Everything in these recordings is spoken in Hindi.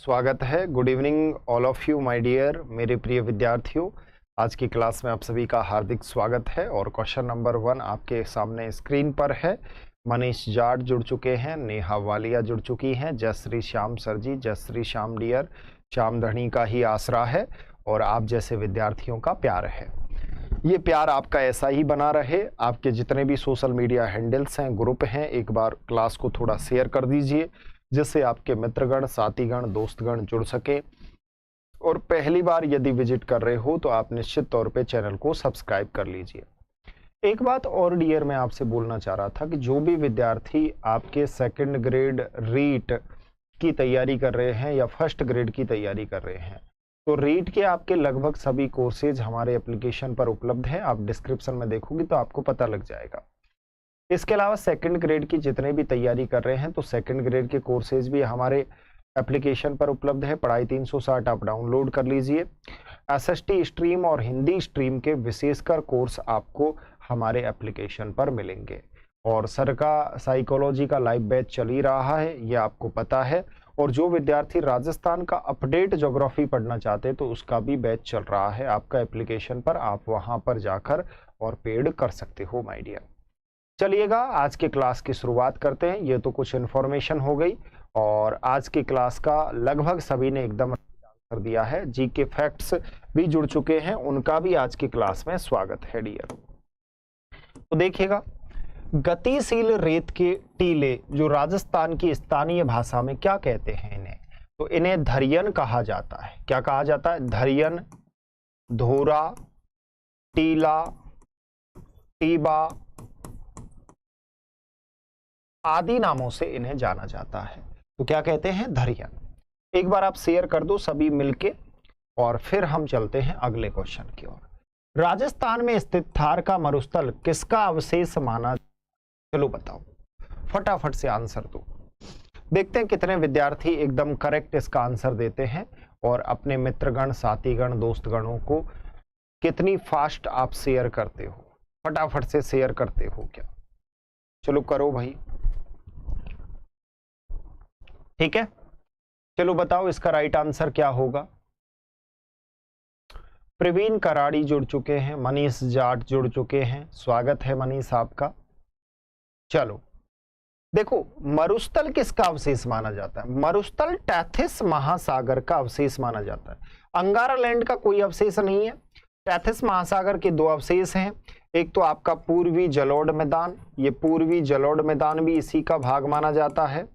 स्वागत है। Good evening all of you my dear, मेरे प्रिय विद्यार्थियों। आज की क्लास में आप सभी का हार्दिक स्वागत है और क्वेश्चन नंबर 1 आपके सामने स्क्रीन पर है। मनीष जाट जुड़ चुके हैं, नेहा वालिया जुड़ चुकी हैं, जयश्री श्याम सर जी, जयश्री श्याम डियर, श्याम धनी का ही आसरा है और आप जैसे विद्यार्थियों का प्यार है। ये प्यार आपका ऐसा ही बना रहे। आपके जितने भी सोशल मीडिया हैंडल्स हैं, ग्रुप हैं, एक बार क्लास को थोड़ा शेयर कर दीजिए जिससे आपके मित्रगण, साथीगण, दोस्तगण जुड़ सके। और पहली बार यदि विजिट कर रहे हो तो आप निश्चित तौर पे चैनल को सब्सक्राइब कर लीजिए। एक बात और डियर मैं आपसे बोलना चाह रहा था कि जो भी विद्यार्थी आपके सेकंड ग्रेड रीट की तैयारी कर रहे हैं या फर्स्ट ग्रेड की तैयारी कर रहे हैं, तो रीट के आपके लगभग सभी कोर्सेज हमारे एप्लीकेशन पर उपलब्ध हैं। आप डिस्क्रिप्शन में देखोगे तो आपको पता लग जाएगा। इसके अलावा सेकंड ग्रेड की जितने भी तैयारी कर रहे हैं तो सेकंड ग्रेड के कोर्सेज भी हमारे एप्लीकेशन पर उपलब्ध है। पढ़ाई 360 आप डाउनलोड कर लीजिए। एसएसटी स्ट्रीम और हिंदी स्ट्रीम के विशेषकर कोर्स आपको हमारे एप्लीकेशन पर मिलेंगे। और सर का साइकोलॉजी का लाइव बैच चल ही रहा है, ये आपको पता है। और जो विद्यार्थी राजस्थान का अपडेट ज्योग्राफी पढ़ना चाहते हैं तो उसका भी बैच चल रहा है आपका एप्लीकेशन पर। आप वहां पर जाकर और पेड कर सकते हो माय डियर। चलिएगा आज के क्लास की शुरुआत करते हैं। ये तो कुछ इन्फॉर्मेशन हो गई और आज की क्लास का लगभग सभी ने एकदम आंसर दिया है। जी के फैक्ट्स भी जुड़ चुके हैं, उनका भी आज की क्लास में स्वागत है डियर। तो देखिएगा, गतिशील रेत के टीले जो राजस्थान की स्थानीय भाषा में क्या कहते हैं इन्हें, तो इन्हें धरियन कहा जाता है। क्या कहा जाता है? धरियन, धोरा, टीला, टीबा आदि नामों से इन्हें जाना जाता है। तो क्या कहते हैं? धरियन। एक बार आप शेयर कर दो सभी मिलके और फिर हम चलते हैं अगले क्वेश्चन की ओर। राजस्थान में स्थित थार का मरुस्थल किसका अवशेष माना? चलो बताओ, फटाफट से आंसर दो। देखते हैं कितने विद्यार्थी एकदम करेक्ट इसका आंसर देते हैं और अपने मित्रगण, साथीगण, दोस्तगणों को कितनी फास्ट आप शेयर करते हो। फटाफट से शेयर करते हो क्या? चलो करो भाई। ठीक है, चलो बताओ इसका राइट आंसर क्या होगा। प्रवीण कराड़ी जुड़ चुके हैं, मनीष जाट जुड़ चुके हैं, स्वागत है मनीष आपका। चलो देखो, मरुस्थल किसका अवशेष माना जाता है? मरुस्थल टैथिस महासागर का अवशेष माना जाता है। अंगारा लैंड का कोई अवशेष नहीं है। टैथिस महासागर के दो अवशेष हैं। एक तो आपका पूर्वी जलोढ़ मैदान, ये पूर्वी जलोढ़ मैदान भी इसी का भाग माना जाता है।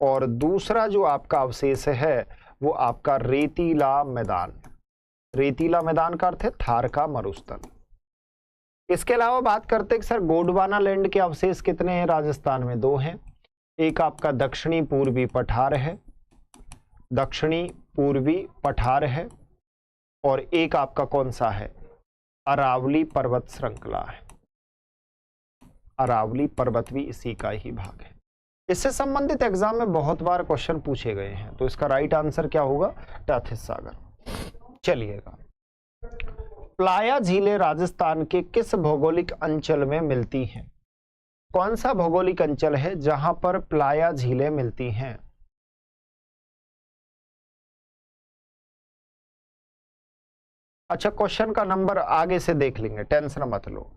और दूसरा जो आपका अवशेष है वो आपका रेतीला मैदान। रेतीला मैदान का अर्थ है थार का मरुस्थल। इसके अलावा बात करते हैं सर गोंडवाना लैंड के अवशेष कितने हैं? राजस्थान में दो हैं। एक आपका दक्षिणी पूर्वी पठार है, दक्षिणी पूर्वी पठार है, और एक आपका कौन सा है? अरावली पर्वत श्रृंखला है। अरावली पर्वत भी इसी का ही भाग है। इससे संबंधित एग्जाम में बहुत बार क्वेश्चन पूछे गए हैं, तो इसका राइट आंसर क्या होगा? टैथिस सागर। चलिएगा, प्लाया झीलें राजस्थान के किस भौगोलिक अंचल में मिलती हैं? कौन सा भौगोलिक अंचल है जहां पर प्लाया झीलें मिलती हैं? अच्छा, क्वेश्चन का नंबर आगे से देख लेंगे, टेंशन मत लो।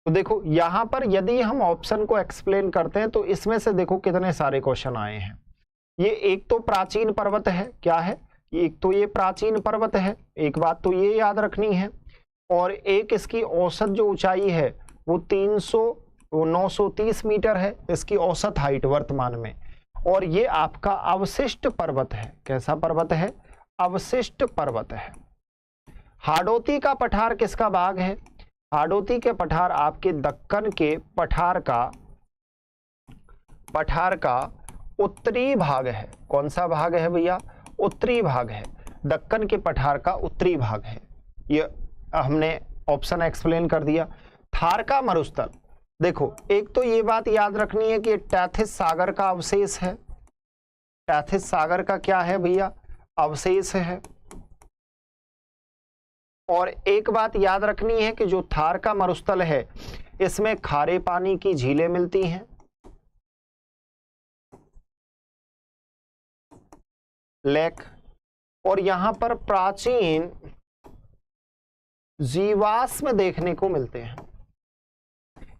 तो देखो यहां पर यदि हम ऑप्शन को एक्सप्लेन करते हैं तो इसमें से देखो कितने सारे क्वेश्चन आए हैं। ये एक तो प्राचीन पर्वत है, क्या है? एक तो ये प्राचीन पर्वत है, एक बात तो ये याद रखनी है। और एक इसकी औसत जो ऊंचाई है वो 930 मीटर है, इसकी औसत हाइट वर्तमान में। और ये आपका अवशिष्ट पर्वत है। कैसा पर्वत है? अवशिष्ट पर्वत है। हाड़ौती का पठार किसका भाग है? हाड़ौती के पठार आपके दक्कन के पठार का उत्तरी भाग है। कौन सा भाग है भैया? उत्तरी भाग है। दक्कन के पठार का उत्तरी भाग है। ये हमने ऑप्शन एक्सप्लेन कर दिया। थार का मरुस्थल, देखो एक तो ये बात याद रखनी है कि टैथिस सागर का अवशेष है। टैथिस सागर का क्या है भैया? अवशेष है। और एक बात याद रखनी है कि जो थार का मरुस्थल है इसमें खारे पानी की झीलें मिलती हैं। लेक, और यहां पर प्राचीन जीवाश्म देखने को मिलते हैं।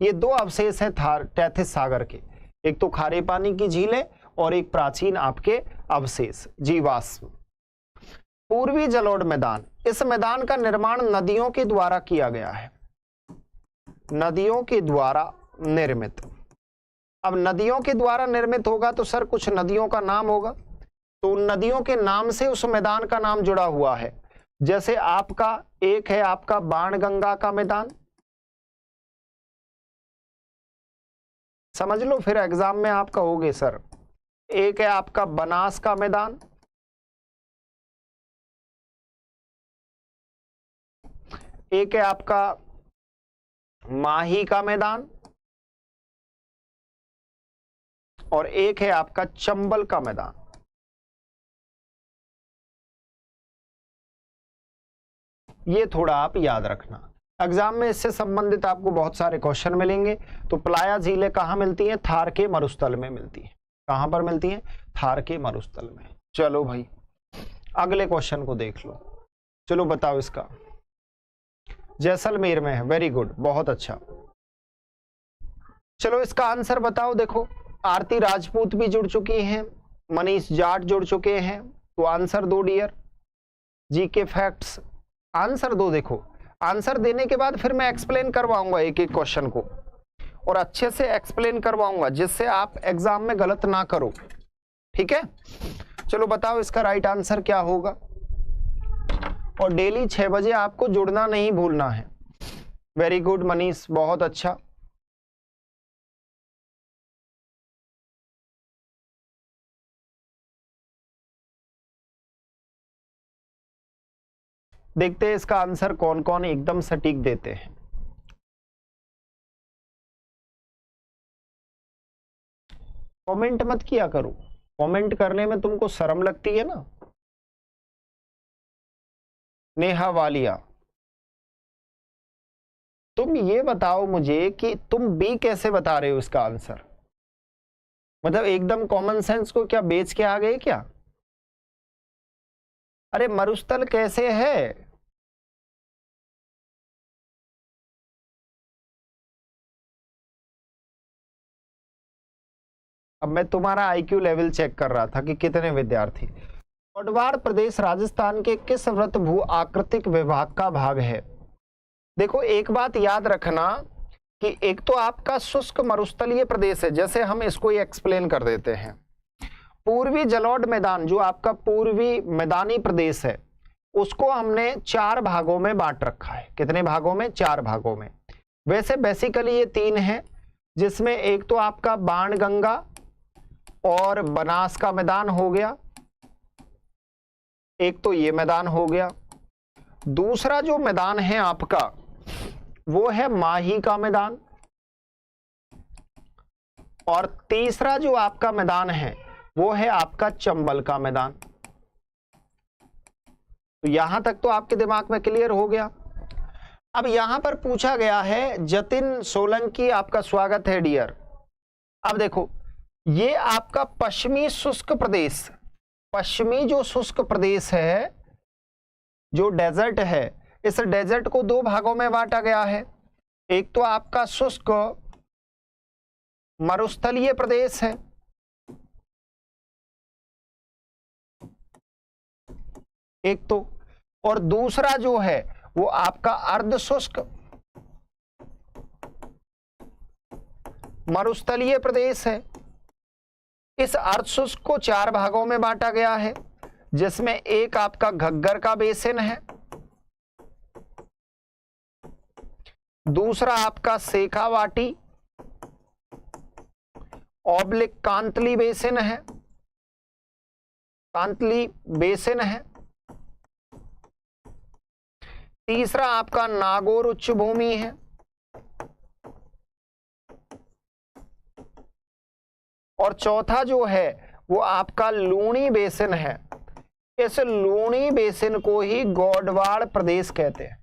ये दो अवशेष हैं तैथिस सागर के, एक तो खारे पानी की झीलें और एक प्राचीन आपके अवशेष जीवाश्म। पूर्वी जलोढ़ मैदान, इस मैदान का निर्माण नदियों के द्वारा किया गया है, नदियों के द्वारा निर्मित। अब नदियों के द्वारा निर्मित होगा तो सर कुछ नदियों का नाम होगा, तो उन नदियों के नाम से उस मैदान का नाम जुड़ा हुआ है। जैसे आपका एक है आपका बाणगंगा का मैदान, समझ लो फिर एग्जाम में आप कहोगे सर। एक है आपका बनास का मैदान, एक है आपका माही का मैदान, और एक है आपका चंबल का मैदान। ये थोड़ा आप याद रखना, एग्जाम में इससे संबंधित आपको बहुत सारे क्वेश्चन मिलेंगे। तो प्लाया झीलें कहां मिलती हैं? थार के मरुस्थल में मिलती है। कहां पर मिलती हैं? थार के मरुस्थल में। चलो भाई अगले क्वेश्चन को देख लो। चलो बताओ इसका। जैसलमेर में है, वेरी गुड, बहुत अच्छा। चलो इसका आंसर बताओ। देखो आरती राजपूत भी जुड़ चुकी हैं, मनीष जाट जुड़ चुके हैं, तो आंसर दो डियर। जीके फैक्ट्स आंसर दो। देखो आंसर देने के बाद फिर मैं एक्सप्लेन करवाऊंगा एक एक क्वेश्चन को, और अच्छे से एक्सप्लेन करवाऊंगा जिससे आप एग्जाम में गलत ना करो, ठीक है। चलो बताओ इसका राइट आंसर क्या होगा, और डेली 6 बजे आपको जुड़ना नहीं भूलना है। वेरी गुड मनीष, बहुत अच्छा। देखते हैं इसका आंसर कौन कौन एकदम सटीक देते हैं। कमेंट मत किया करो, कमेंट करने में तुमको शर्म लगती है ना। नेहा वालिया, तुम ये बताओ मुझे कि तुम बी कैसे बता रहे हो इसका आंसर? मतलब एकदम कॉमन सेंस को क्या बेच के आ गए क्या? अरे मरुस्थल कैसे है? अब मैं तुम्हारा आईक्यू लेवल चेक कर रहा था कि कितने विद्यार्थी। गौडवाड़ प्रदेश राजस्थान के किस व्रत भू आकृतिक विभाग का भाग है? देखो एक बात याद रखना कि एक तो आपका शुष्क मरुस्थलीय प्रदेश है, जैसे हम इसको ही एक्सप्लेन कर देते हैं। पूर्वी जलोढ़ मैदान जो आपका पूर्वी मैदानी प्रदेश है, उसको हमने 4 भागों में बांट रखा है। कितने भागों में? 4 भागों में। वैसे बेसिकली ये 3 है, जिसमें एक तो आपका बाणगंगा और बनास का मैदान हो गया, एक तो ये मैदान हो गया। दूसरा जो मैदान है आपका वो है माही का मैदान, और तीसरा जो आपका मैदान है वो है आपका चंबल का मैदान। तो यहां तक तो आपके दिमाग में क्लियर हो गया। अब यहां पर पूछा गया है, जतिन सोलंकी आपका स्वागत है डियर। अब देखो ये आपका पश्चिमी शुष्क प्रदेश, पश्चिमी जो शुष्क प्रदेश है, जो डेजर्ट है, इस डेजर्ट को 2 भागों में बांटा गया है। एक तो आपका शुष्क मरुस्थलीय प्रदेश है, एक तो, और दूसरा जो है वो आपका अर्ध शुष्क मरुस्थलीय प्रदेश है। इस अर्ध शुष्क को 4 भागों में बांटा गया है, जिसमें एक आपका घग्गर का बेसिन है, दूसरा आपका शेखावाटी ऑब्लिक कांतली बेसिन है, कांतली बेसिन है, तीसरा आपका नागौर उच्च भूमि है, और चौथा जो है वो आपका लूणी बेसिन है। इस लूणी बेसिन को ही गौडवाड़ प्रदेश कहते हैं।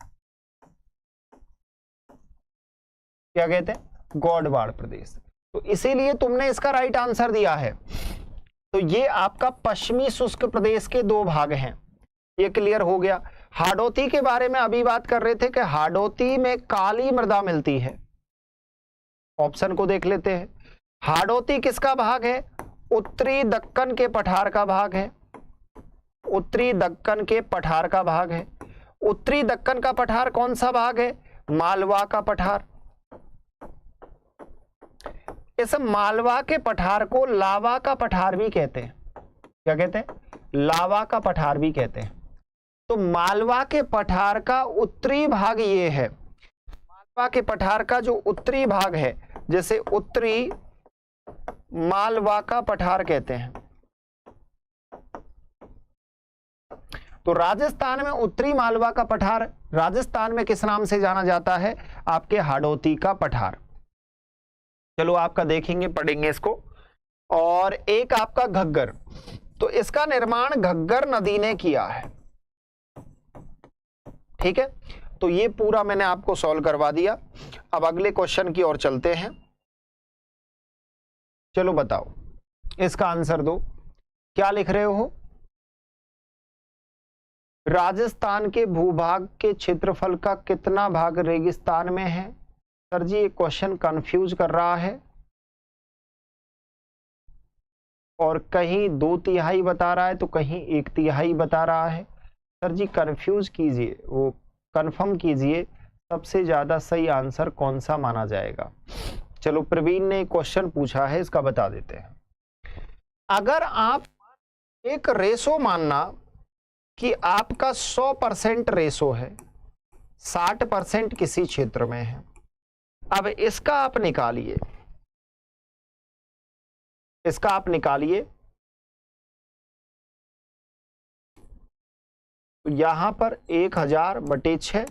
क्या कहते हैं? गौडवाड़ प्रदेश। तो इसीलिए तुमने इसका राइट आंसर दिया है। तो तो ये आपका पश्चिमी शुष्क प्रदेश के 2 भाग हैं, ये क्लियर हो गया। हाडोती के बारे में अभी बात कर रहे थे कि हाडोती में काली मृदा मिलती है। ऑप्शन को देख लेते हैं। हाडोती किसका भाग है? उत्तरी दक्कन के पठार का भाग है। उत्तरी दक्कन के पठार का भाग है। उत्तरी दक्कन का पठार कौन सा भाग है? मालवा का पठार। इस मालवा के पठार को लावा का पठार भी कहते हैं। क्या कहते हैं? लावा का पठार भी कहते हैं। तो मालवा के पठार का उत्तरी भाग ये है। मालवा के पठार का जो उत्तरी भाग है, जैसे उत्तरी मालवा का पठार कहते हैं। तो राजस्थान में उत्तरी मालवा का पठार, राजस्थान में किस नाम से जाना जाता है? आपके हाडोती का पठार। चलो आपका देखेंगे, पढ़ेंगे इसको। और एक आपका घग्गर, तो इसका निर्माण घग्गर नदी ने किया है। ठीक है, तो ये पूरा मैंने आपको सॉल्व करवा दिया। अब अगले क्वेश्चन की ओर चलते हैं। चलो बताओ, इसका आंसर दो। क्या लिख रहे हो? राजस्थान के भूभाग के क्षेत्रफल का कितना भाग रेगिस्तान में है? सर जी ये क्वेश्चन कंफ्यूज कर रहा है, और कहीं 2/3 बता रहा है तो कहीं 1/3 बता रहा है। सर जी कंफ्यूज कीजिए, वो कंफर्म कीजिए सबसे ज्यादा सही आंसर कौन सा माना जाएगा। चलो प्रवीण ने क्वेश्चन पूछा है, इसका बता देते हैं। अगर आप एक रेशो मानना कि आपका 100% रेशो है, 60% किसी क्षेत्र में है, अब इसका आप निकालिए, इसका आप निकालिए। तो यहां पर 1000/6,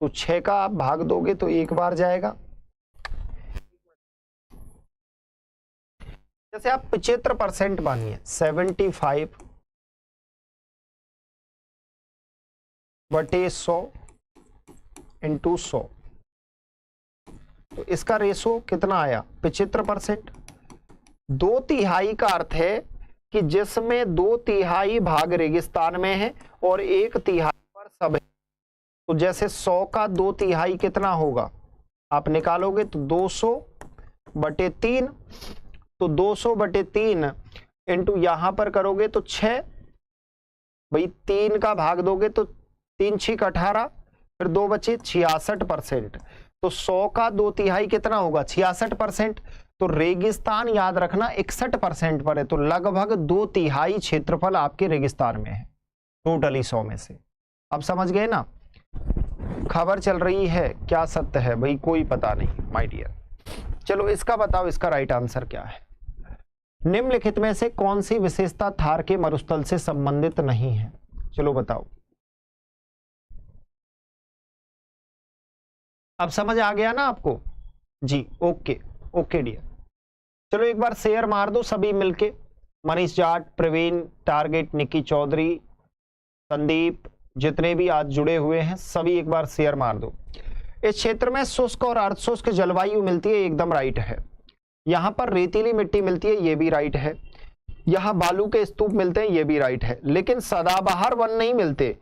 तो 6 का आप भाग दोगे तो 1 बार जाएगा। जैसे आप 75% मानिए, 75/100 इंटू 100, तो इसका रेशो कितना आया? 75%। 2/3 का अर्थ है कि जिसमें 2/3 भाग रेगिस्तान में है और 1/3 पर सब है। तो जैसे 100 का 2/3 कितना होगा आप निकालोगे तो 200/3, तो 200/3 इंटू यहां पर करोगे तो 6, भाई 3 का भाग दोगे तो 3 6 18, फिर 2 बचे 66%। तो 100 का 2/3 कितना होगा? 66%। तो रेगिस्तान याद रखना 61% पर है, तो लगभग 2/3 क्षेत्रफल आपके रेगिस्तान में है टोटली 100 में से। अब समझ गए ना? खबर चल रही है, क्या सत्य है भाई कोई पता नहीं माय डियर। चलो इसका बताओ, इसका राइट आंसर क्या है? निम्नलिखित में से कौन सी विशेषता थार के मरुस्थल से संबंधित नहीं है? चलो बताओ। अब समझ आ गया ना आपको? जी ओके ओके डियर। चलो एक बार शेयर मार दो सभी मिलके। मनीष जाट, प्रवीण, टारगेट, निकी चौधरी, संदीप, जितने भी आज जुड़े हुए हैं सभी एक बार शेयर मार दो। इस क्षेत्र में शुष्क और अर्धशुष्क जलवायु मिलती है, एकदम राइट है। यहां पर रेतीली मिट्टी मिलती है, ये भी राइट है। यहां बालू के स्तूप मिलते हैं, ये भी राइट है। लेकिन सदाबहार वन नहीं मिलते,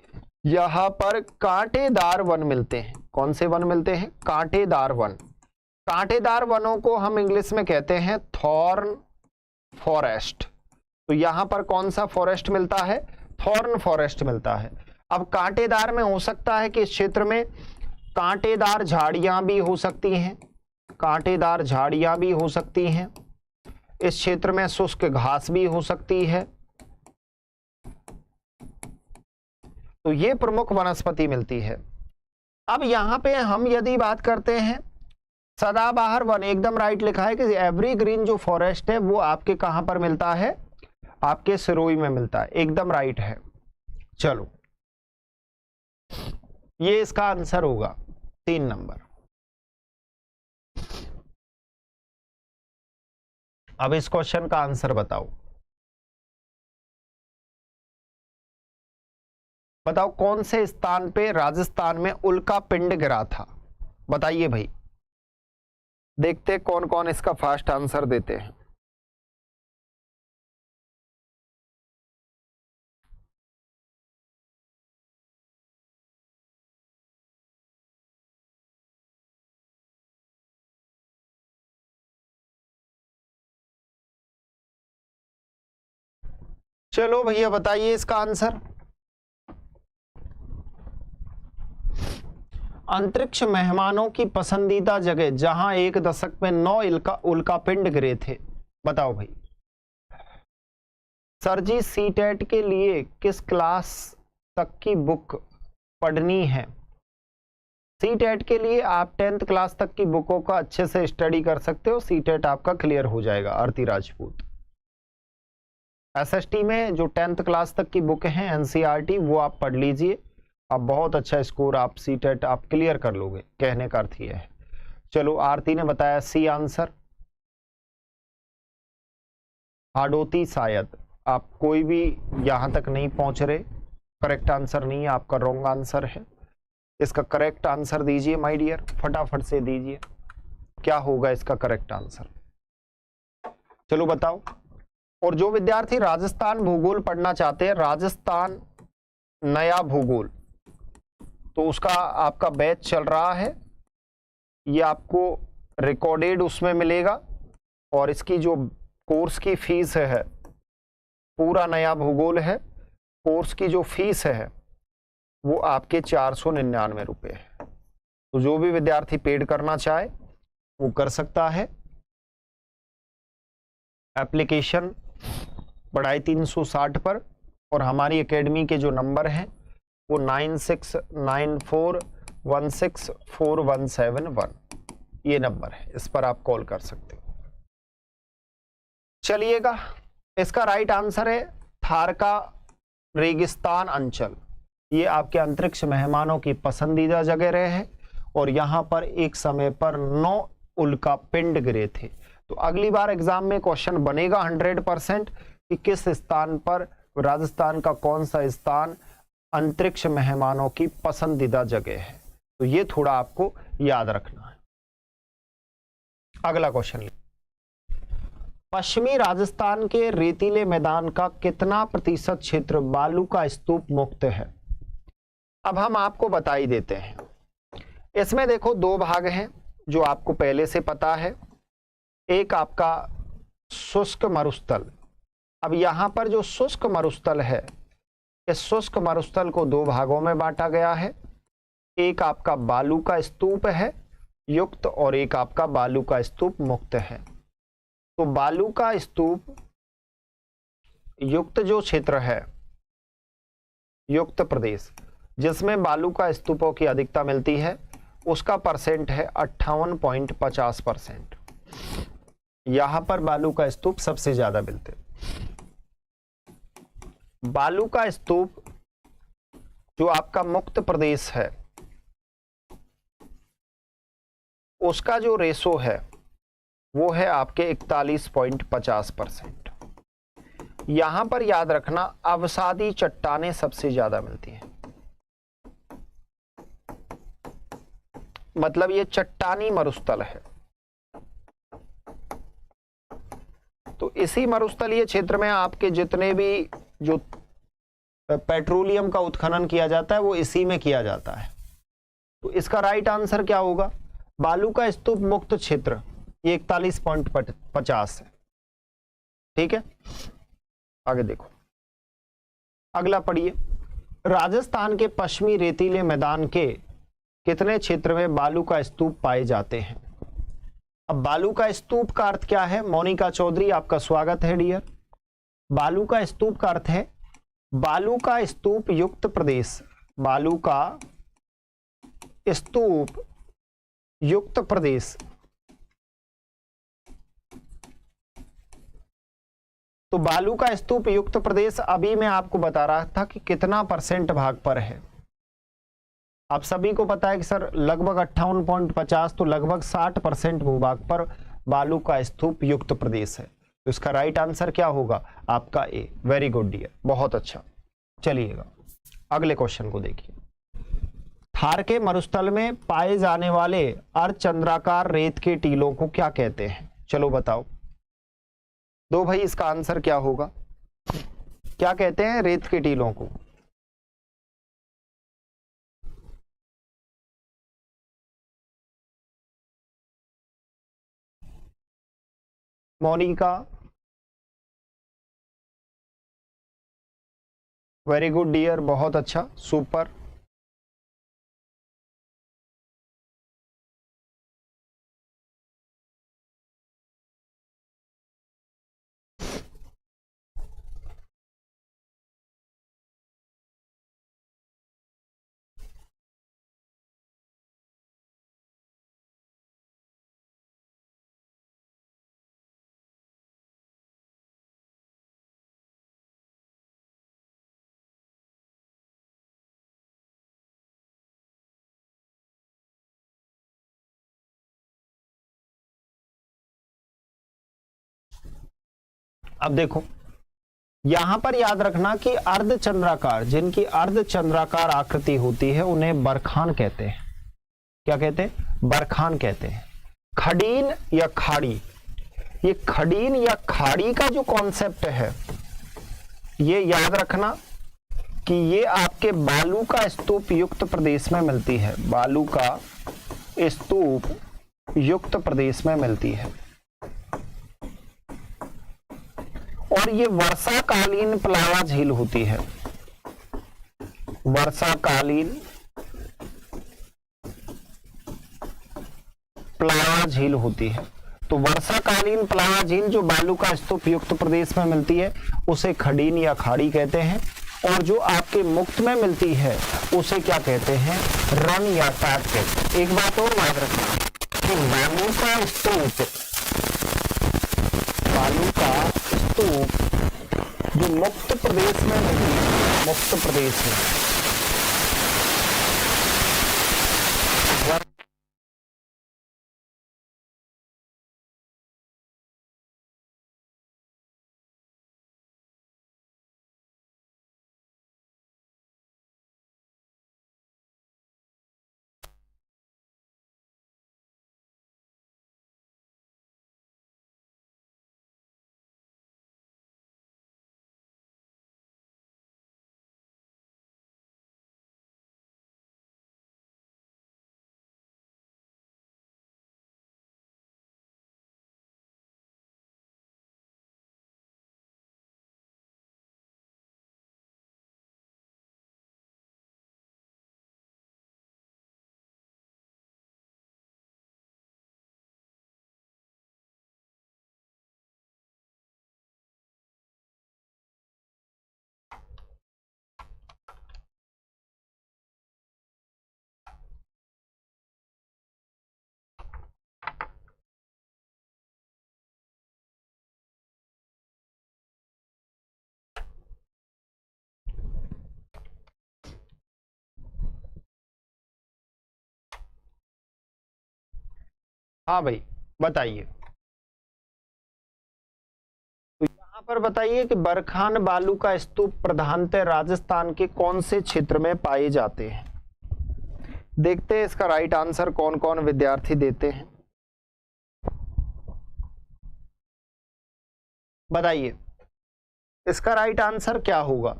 यहां पर कांटेदार वन मिलते हैं। कौन से वन मिलते हैं? कांटेदार वन। कांटेदार वनों को हम इंग्लिश में कहते हैं थॉर्न फॉरेस्ट। तो यहां पर कौन सा फॉरेस्ट मिलता है? थॉर्न फॉरेस्ट मिलता है। अब कांटेदार में हो सकता है कि इस क्षेत्र में कांटेदार झाड़ियां भी हो सकती हैं, कांटेदार झाड़ियां भी हो सकती हैं। इस क्षेत्र में शुष्क घास भी हो सकती है। तो ये प्रमुख वनस्पति मिलती है। अब यहां पे हम यदि बात करते हैं सदाबहार वन, एकदम राइट लिखा है कि एवरीग्रीन जो फॉरेस्ट है वो आपके कहां पर मिलता है? आपके सिरोही में मिलता है, एकदम राइट है। चलो ये इसका आंसर होगा 3 नंबर। अब इस क्वेश्चन का आंसर बताओ। बताओ कौन से स्थान पे राजस्थान में उल्का पिंड गिरा था? बताइए भाई, देखते कौन कौन इसका फास्ट आंसर देते हैं। चलो भैया बताइए इसका आंसर। अंतरिक्ष मेहमानों की पसंदीदा जगह जहां एक दशक में 9 उल्कापिंड गिरे थे। बताओ भाई। सर जी सीटेट के लिए किस क्लास तक की बुक पढ़नी है? सीटेट के लिए आप 10th क्लास तक की बुकों का अच्छे से स्टडी कर सकते हो, सीटेट आपका क्लियर हो जाएगा। आरती राजपूत। एसएसटी में जो 10th क्लास तक की बुक हैं एनसीईआरटी वो आप पढ़ लीजिए, अब बहुत अच्छा स्कोर आप सीटेट आप क्लियर कर लोगे, कहने का अर्थ यह है। चलो आरती ने बताया सी आंसर। हाडोती शायद आप कोई भी यहां तक नहीं पहुंच रहे, करेक्ट आंसर नहीं है आपका, रॉन्ग आंसर है। इसका करेक्ट आंसर दीजिए माय डियर, फटाफट से दीजिए, क्या होगा इसका करेक्ट आंसर? चलो बताओ। और जो विद्यार्थी राजस्थान भूगोल पढ़ना चाहते हैं, राजस्थान नया भूगोल, तो उसका आपका बैच चल रहा है, ये आपको रिकॉर्डेड उसमें मिलेगा। और इसकी जो कोर्स की फीस है, पूरा नया भूगोल है, कोर्स की जो फीस है वो आपके 499 रुपये है। तो जो भी विद्यार्थी पेड करना चाहे वो कर सकता है। एप्लीकेशन पढ़ाई 360 पर, और हमारी एकेडमी के जो नंबर हैं वो 9694164171, ये नंबर है, इस पर आप कॉल कर सकते हो। चलिएगा, इसका राइट आंसर है थार का रेगिस्तान अंचल। ये आपके अंतरिक्ष मेहमानों की पसंदीदा जगह रहे हैं, और यहां पर एक समय पर 9 उल्कापिंड गिरे थे। तो अगली बार एग्जाम में क्वेश्चन बनेगा 100% कि किस स्थान पर, राजस्थान का कौन सा स्थान अंतरिक्ष मेहमानों की पसंदीदा जगह है। तो ये थोड़ा आपको याद रखना है। अगला क्वेश्चन, पश्चिमी राजस्थान के रेतीले मैदान का कितना प्रतिशत क्षेत्र बालू का स्तूप मुक्त है? अब हम आपको बता ही देते हैं। इसमें देखो दो भाग हैं जो आपको पहले से पता है। एक आपका शुष्क मरुस्थल। अब यहां पर जो शुष्क मरुस्थल है, इस शुष्क मरुस्थल को दो भागों में बांटा गया है। एक आपका बालू का स्तूप है युक्त, और एक आपका बालू का स्तूप मुक्त है। तो बालू का स्तूप युक्त जो क्षेत्र है, युक्त प्रदेश जिसमें बालू का स्तूपों की अधिकता मिलती है, उसका परसेंट है 58.50%। यहां पर बालू का स्तूप सबसे ज्यादा मिलते। बालू का स्तूप जो आपका मुक्त प्रदेश है, उसका जो रेशो है वो है आपके 41.50%। यहां पर याद रखना अवसादी चट्टानें सबसे ज्यादा मिलती हैं, मतलब ये चट्टानी मरुस्थल है। तो इसी मरुस्थलीय क्षेत्र में आपके जितने भी जो पेट्रोलियम का उत्खनन किया जाता है वो इसी में किया जाता है। तो इसका राइट आंसर क्या होगा? बालू का स्तूप मुक्त क्षेत्र ये 41.50 है। ठीक है, आगे देखो, अगला पढ़िए। राजस्थान के पश्चिमी रेतीले मैदान के कितने क्षेत्र में बालू का स्तूप पाए जाते हैं? अब बालू का स्तूप का अर्थ क्या है? मोनिका चौधरी आपका स्वागत है डियर। बालू का स्तूप का अर्थ है बालू का स्तूप युक्त प्रदेश, बालू का स्तूप युक्त प्रदेश। तो बालू का स्तूप युक्त प्रदेश अभी मैं आपको बता रहा था कि कितना परसेंट भाग पर है। आप सभी को पता है कि सर लगभग 58.50, तो लगभग 60% भूभाग पर बालू का स्तूप युक्त प्रदेश है। तो इसका राइट आंसर क्या होगा? आपका ए। वेरी गुड डियर, बहुत अच्छा। चलिएगा अगले क्वेश्चन को देखिए। थार के मरुस्थल में पाए जाने वाले अर्धचंद्राकार रेत के टीलों को क्या कहते हैं? चलो बताओ दो भाई, इसका आंसर क्या होगा? क्या कहते हैं रेत के टीलों को? मोनिका, वेरी गुड डियर, बहुत अच्छा, सुपर। अब देखो यहां पर याद रखना कि अर्धचंद्राकार, जिनकी अर्धचंद्राकार आकृति होती है उन्हें बरखान कहते हैं। क्या कहते हैं? बरखान कहते हैं। खडीन या खाड़ी, ये खडीन या खाड़ी का जो कॉन्सेप्ट है ये याद रखना कि ये आपके बालू का स्तूप युक्त प्रदेश में मिलती है। बालू का स्तूप युक्त प्रदेश में मिलती है और ये वर्षाकालीन प्लावा झील होती है। वर्षाकालीन प्लावा झील होती है। तो वर्षाकालीन प्लावा झील जो बालू का स्तूप युक्त प्रदेश में मिलती है उसे खडीन या खाड़ी कहते हैं, और जो आपके मुक्त में मिलती है उसे क्या कहते हैं? रण या टाट कहते हैं। एक बात और याद रखना कि बालू का स्तूप जो मुक्त प्रदेश में मिलती है, मुक्त प्रदेश में, हाँ भाई बताइए। तो यहां पर बताइए कि बरखान बालू का स्तूप प्रधानतः राजस्थान के कौन से क्षेत्र में पाए जाते हैं? देखते हैं इसका राइट आंसर कौन कौन विद्यार्थी देते हैं। बताइए इसका राइट आंसर क्या होगा।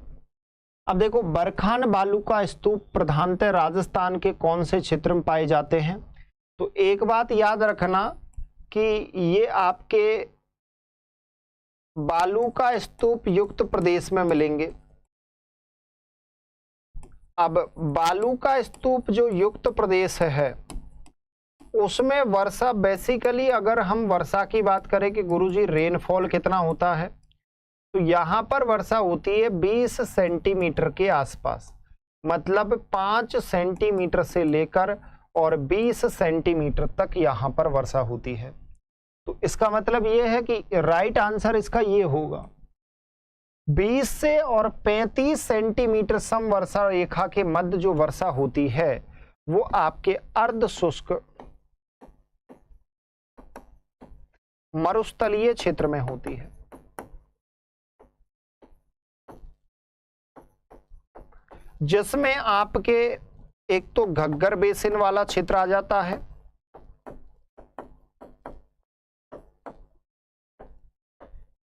अब देखो बरखान बालू का स्तूप प्रधानतः राजस्थान के कौन से क्षेत्र में पाए जाते हैं? तो एक बात याद रखना कि ये आपके बालू का स्तूप युक्त प्रदेश में मिलेंगे। अब बालू का स्तूप जो युक्त प्रदेश है उसमें वर्षा बेसिकली, अगर हम वर्षा की बात करें कि गुरुजी रेनफॉल कितना होता है, तो यहां पर वर्षा होती है 20 सेंटीमीटर के आसपास, मतलब 5 सेंटीमीटर से लेकर और 20 सेंटीमीटर तक यहां पर वर्षा होती है। तो इसका मतलब यह है कि राइट आंसर इसका ये होगा 20 से और 35 सेंटीमीटर सम वर्षा रेखा के मध्य जो वर्षा होती है वो आपके अर्ध शुष्क मरुस्थलीय क्षेत्र में होती है। जिसमें आपके एक तो घग्गर बेसिन वाला क्षेत्र आ जाता है,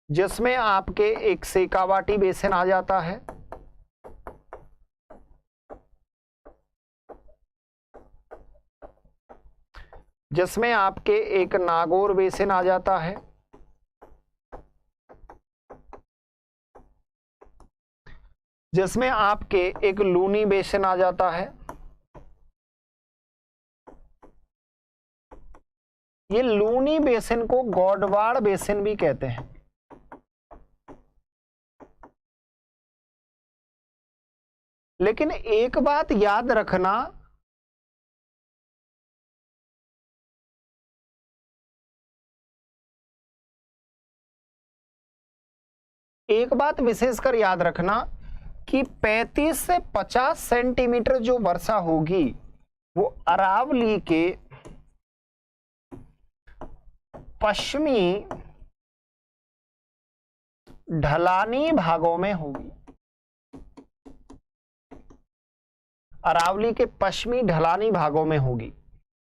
जिसमें आपके एक शेखावाटी बेसिन आ जाता है, जिसमें आपके एक नागौर बेसिन आ जाता है, जिसमें आपके एक लूनी बेसिन आ जाता है। ये लूनी बेसिन को गौडवाड़ बेसिन भी कहते हैं। लेकिन एक बात याद रखना, एक बात विशेषकर याद रखना कि 35 से 50 सेंटीमीटर जो वर्षा होगी वो अरावली के पश्चिमी ढलानी भागों में होगी। अरावली के पश्चिमी ढलानी भागों में होगी।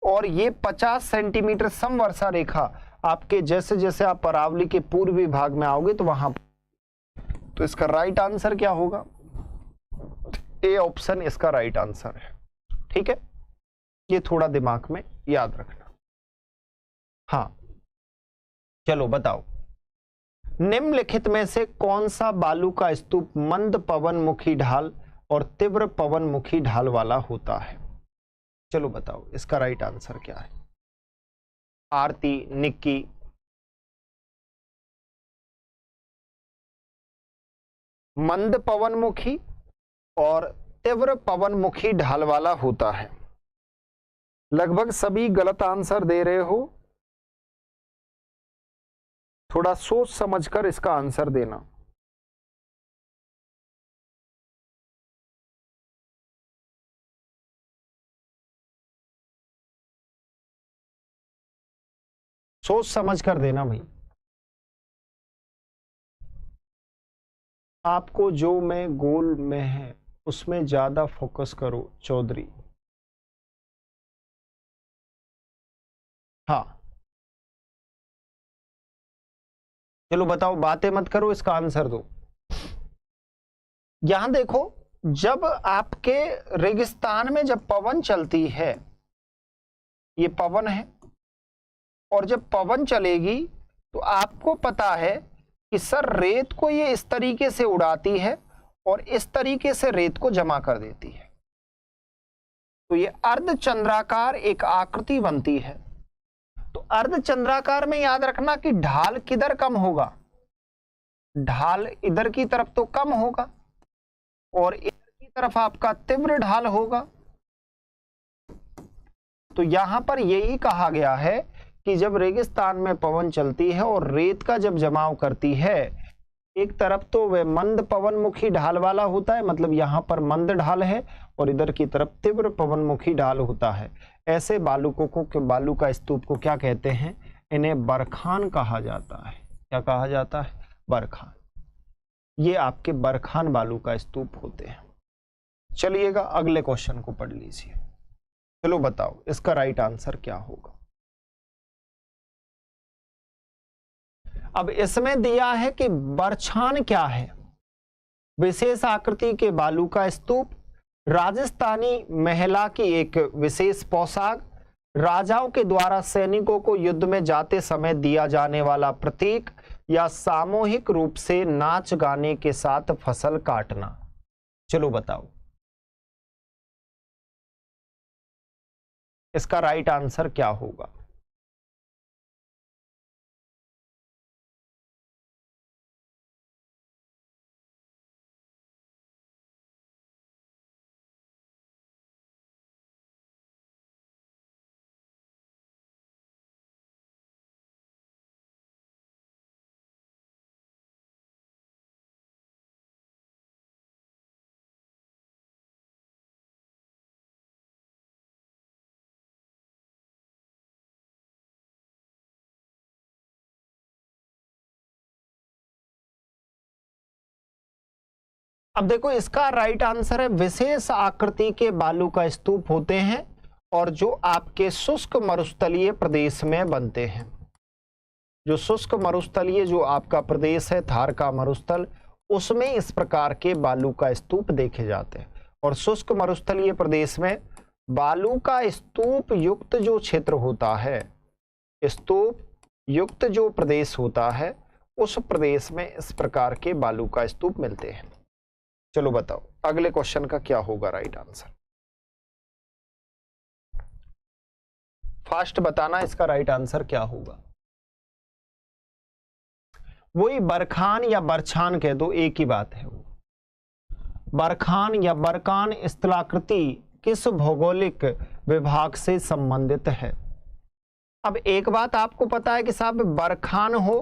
और ये 50 सेंटीमीटर समवर्षा रेखा आपके जैसे जैसे आप अरावली के पूर्वी भाग में आओगे तो वहां, तो इसका राइट आंसर क्या होगा? ए ऑप्शन इसका राइट आंसर है। ठीक है, ये थोड़ा दिमाग में याद रखना। हाँ, चलो बताओ, निम्नलिखित में से कौन सा बालू का स्तूप मंद पवनमुखी ढाल और तीव्र पवनमुखी ढाल वाला होता है? चलो बताओ, इसका राइट आंसर क्या है? आरती, निक्की, मंद पवनमुखी और तीव्र पवनमुखी ढाल वाला होता है। लगभग सभी गलत आंसर दे रहे हो, थोड़ा सोच समझकर इसका आंसर देना। सोच समझ कर देना भाई। आपको जो में गोल में है उसमें ज्यादा फोकस करो चौधरी। हाँ, चलो बताओ, बातें मत करो, इसका आंसर दो। यहां देखो, जब आपके रेगिस्तान में जब पवन चलती है, ये पवन है, और जब पवन चलेगी तो आपको पता है कि सर रेत को ये इस तरीके से उड़ाती है और इस तरीके से रेत को जमा कर देती है। तो ये अर्धचंद्राकार एक आकृति बनती है। तो अर्धचंद्राकार में याद रखना कि ढाल किधर कम होगा? ढाल इधर की तरफ तो कम होगा और इधर की तरफ आपका तीव्र ढाल होगा। तो यहां पर यही कहा गया है कि जब रेगिस्तान में पवन चलती है और रेत का जब जमाव करती है, एक तरफ तो वह मंद पवनमुखी ढाल वाला होता है, मतलब यहां पर मंद ढाल है, और इधर की तरफ तीव्र पवनमुखी ढाल होता है। ऐसे बालुकों को, बालू का स्तूप को क्या कहते हैं? इन्हें बरखान कहा जाता है। क्या कहा जाता है? बरखान। ये आपके बरखान बालू का स्तूप होते हैं। चलिएगा अगले क्वेश्चन को पढ़ लीजिए। चलो बताओ, इसका राइट आंसर क्या होगा? अब इसमें दिया है कि बरछान क्या है? विशेष आकृति के बालू का स्तूप, राजस्थानी महिला की एक विशेष पोशाक, राजाओं के द्वारा सैनिकों को युद्ध में जाते समय दिया जाने वाला प्रतीक, या सामूहिक रूप से नाच गाने के साथ फसल काटना। चलो बताओ, इसका राइट आंसर क्या होगा? अब देखो, इसका राइट आंसर है विशेष आकृति के बालू का स्तूप होते हैं और जो आपके शुष्क मरुस्थलीय प्रदेश में बनते हैं। जो शुष्क मरुस्थलीय जो आपका प्रदेश है, थार का मरुस्थल, उसमें इस प्रकार के बालू का स्तूप देखे जाते हैं। और शुष्क मरुस्थलीय प्रदेश में बालू का स्तूप युक्त जो क्षेत्र होता है, स्तूप युक्त जो प्रदेश होता है, उस प्रदेश में इस प्रकार के बालू का स्तूप मिलते हैं। चलो बताओ अगले क्वेश्चन का क्या होगा राइट आंसर। फास्ट बताना इसका राइट आंसर क्या होगा। वही बरखान या बरछान कह दो, एक ही बात है। वो बरखान या बरकान स्थलाकृति किस भौगोलिक विभाग से संबंधित है। अब एक बात आपको पता है कि साहब बरखान हो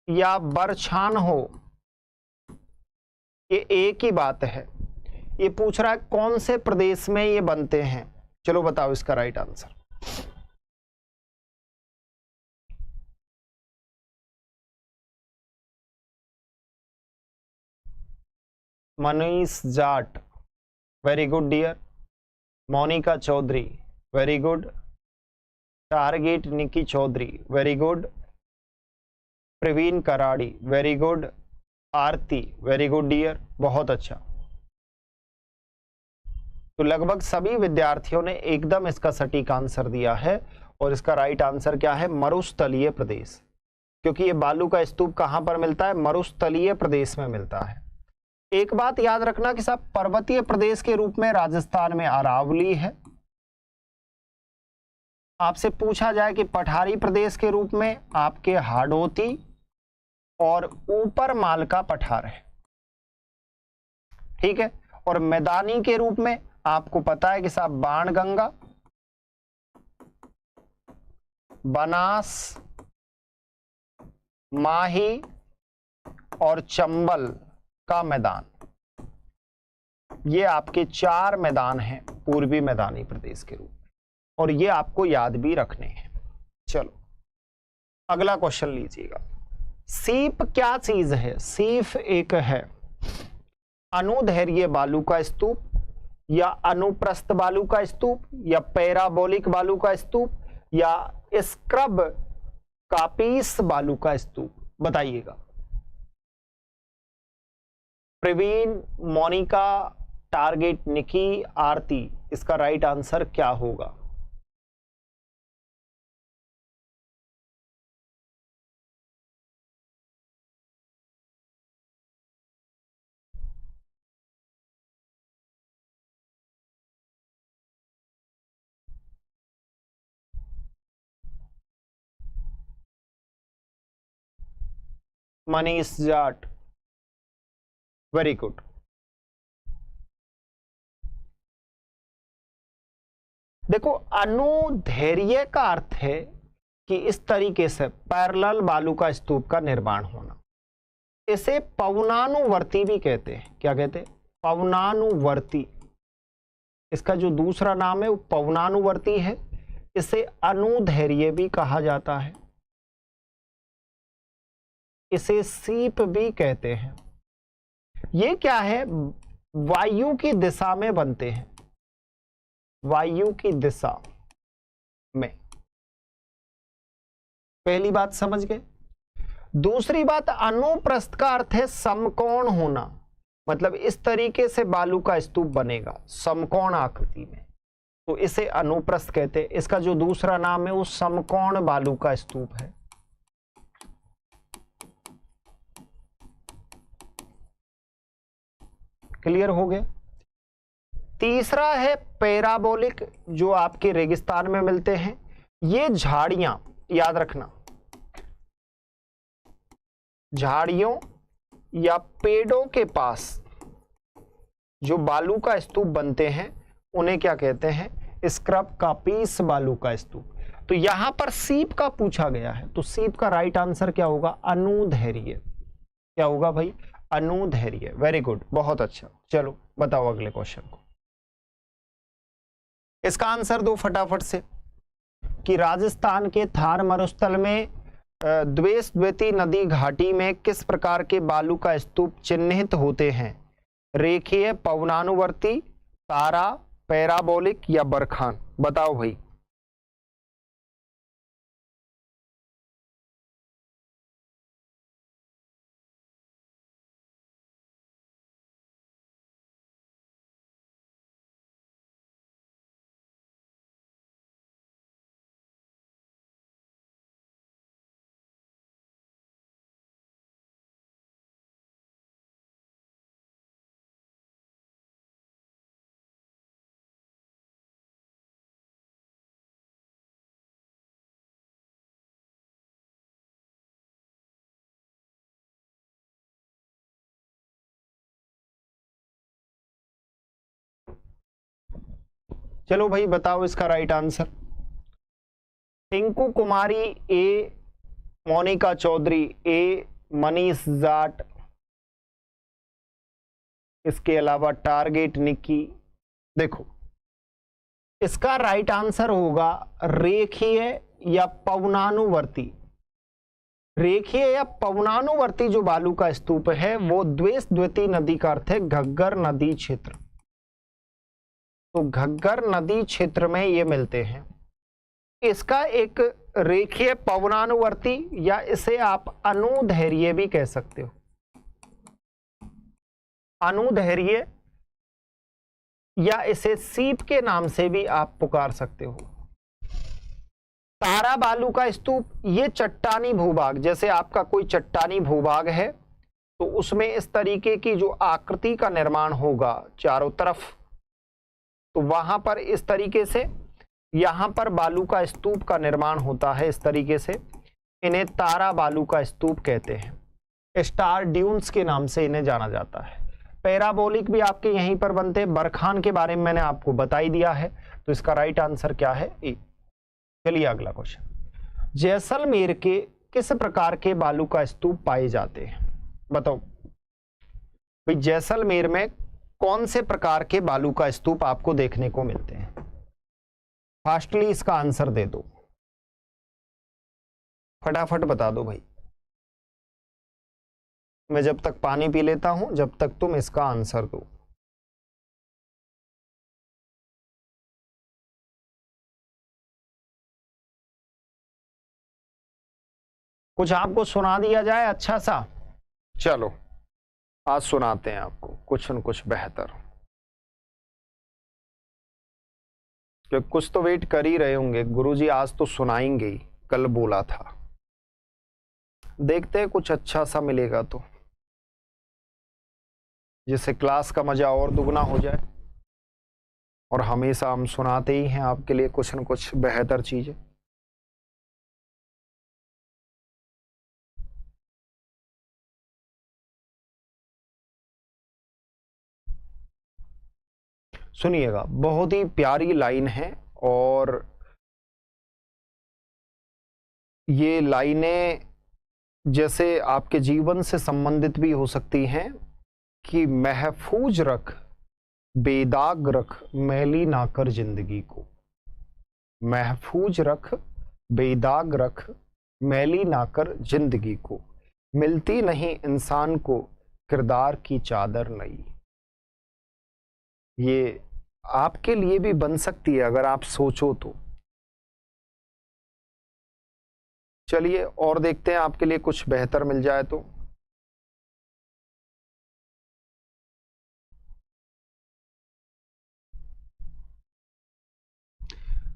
या बरछान हो, ये एक ही बात है। ये पूछ रहा है कौन से प्रदेश में ये बनते हैं। चलो बताओ इसका right answer. Manish Jat, very good dear. Monika Chaudhary, very good. Target Niki Chaudhary, very good. Praveen Karadi, very good. Aarti, very good dear, बहुत अच्छा। तो लगभग सभी विद्यार्थियों ने एकदम इसका सटीक आंसर दिया है और इसका राइट आंसर क्या है, मरुस्थलीय प्रदेश। क्योंकि ये बालू का स्तूप कहां पर मिलता है, मरुस्थलीय प्रदेश में मिलता है। एक बात याद रखना कि साहब पर्वतीय प्रदेश के रूप में राजस्थान में अरावली है। आपसे पूछा जाए कि पठारी प्रदेश के रूप में आपके हाडोती और ऊपर मालका पठार है, ठीक है। और मैदानी के रूप में आपको पता है कि साहब बाणगंगा, बनास, माही और चंबल का मैदान, ये आपके 4 मैदान हैं पूर्वी मैदानी प्रदेश के रूप में, और ये आपको याद भी रखने हैं। चलो अगला क्वेश्चन लीजिएगा। सीप क्या चीज है। सीप एक है अनुदैर्घ्य बालू का स्तूप, या अनुप्रस्थ बालू का स्तूप, या पैराबोलिक बालू का स्तूप, या स्क्रब कापीस बालू का स्तूप। बताइएगा। प्रवीण, मोनिका, टारगेट निकी, आरती, इसका राइट आंसर क्या होगा। Manish Jat, very good. देखो अनुदैर्घ्य का अर्थ है कि इस तरीके से पैरेलल बालू का स्तूप का निर्माण होना। इसे पवनानुवर्ती भी कहते हैं। क्या कहते हैं, पवनानुवर्ती। इसका जो दूसरा नाम है वो पवनानुवर्ती है। इसे अनुदैर्घ्य भी कहा जाता है, इसे सीप भी कहते हैं। ये क्या है, वायु की दिशा में बनते हैं, वायु की दिशा में। पहली बात समझ गए। दूसरी बात, अनुप्रस्थ का अर्थ है समकोण होना, मतलब इस तरीके से बालू का स्तूप बनेगा समकोण आकृति में, तो इसे अनुप्रस्थ कहते हैं। इसका जो दूसरा नाम है वो समकोण बालू का स्तूप है। क्लियर हो गया। तीसरा है पैराबोलिक, जो आपके रेगिस्तान में मिलते हैं। ये झाड़ियां, याद रखना, झाड़ियों या पेड़ों के पास जो बालू का स्तूप बनते हैं उन्हें क्या कहते हैं, स्क्रब कापीस बालू का स्तूप। तो यहां पर सीप का पूछा गया है, तो सीप का राइट आंसर क्या होगा, अनुदैर्घ्य। क्या होगा भाई, अनुदैर्घ्य। वेरी गुड, बहुत अच्छा। चलो बताओ अगले क्वेश्चन को। इसका आंसर दो फटाफट से कि राजस्थान के थार मरुस्थल में द्वेष नदी घाटी में किस प्रकार के बालू का स्तूप चिन्हित होते हैं। रेखीय, पवनानुवर्ती, तारा, पैराबोलिक या बरखान। बताओ भाई। चलो भाई बताओ इसका राइट आंसर। टिंकू कुमारी ए, मोनिका चौधरी ए, मनीष जाट, इसके अलावा टारगेट निक्की। देखो इसका राइट आंसर होगा रेखीय या पवनानुवर्ती। रेखीय या पवनानुवर्ती जो बालू का स्तूप है वो द्वेष द्वितीय नदी का अर्थ है घग्गर नदी क्षेत्र। तो घग्गर नदी क्षेत्र में ये मिलते हैं। इसका एक रेखीय पवनानुवर्ती या इसे आप अनुदैर्घ्य भी कह सकते हो। अनुदैर्घ्य या इसे सीप के नाम से भी आप पुकार सकते हो। तारा बालू का स्तूप, ये चट्टानी भूभाग, जैसे आपका कोई चट्टानी भूभाग है तो उसमें इस तरीके की जो आकृति का निर्माण होगा चारों तरफ, तो वहां पर इस तरीके से यहां पर बालू का स्तूप का निर्माण होता है। इस तरीके से इन्हें तारा बालू का स्तूप कहते हैं। स्टार ड्यून्स के नाम से इन्हें जाना जाता है। पैराबोलिक भी आपके यहीं पर बनते हैं। बरखान के बारे में मैंने आपको बता ही दिया है, तो इसका राइट आंसर क्या है? ए। चलिए अगला क्वेश्चन। जैसलमेर के किस प्रकार के बालू का स्तूप पाए जाते हैं? बताओ भाई, जैसलमेर में कौन से प्रकार के बालू का स्तूप आपको देखने को मिलते हैं? फास्टली इसका आंसर दे दो, फटाफट बता दो भाई। मैं जब तक पानी पी लेता हूं जब तक तुम इसका आंसर दो। कुछ आपको सुना दिया जाए अच्छा सा? चलो आज सुनाते हैं आपको कुछ न कुछ बेहतर, क्योंकि कुछ तो वेट कर ही रहे होंगे। गुरुजी आज तो सुनाएंगे ही, कल बोला था। देखते हैं कुछ अच्छा सा मिलेगा तो, जिससे क्लास का मजा और दुगना हो जाए। और हमेशा हम सुनाते ही हैं आपके लिए कुछ न कुछ बेहतर चीजें। सुनिएगा, बहुत ही प्यारी लाइन है और ये लाइनें जैसे आपके जीवन से संबंधित भी हो सकती हैं कि महफूज रख बेदाग रख मैली ना कर जिंदगी को। महफूज रख बेदाग रख मैली ना कर जिंदगी को, मिलती नहीं इंसान को किरदार की चादर नई। ये आपके लिए भी बन सकती है अगर आप सोचो तो। चलिए और देखते हैं आपके लिए कुछ बेहतर मिल जाए तो।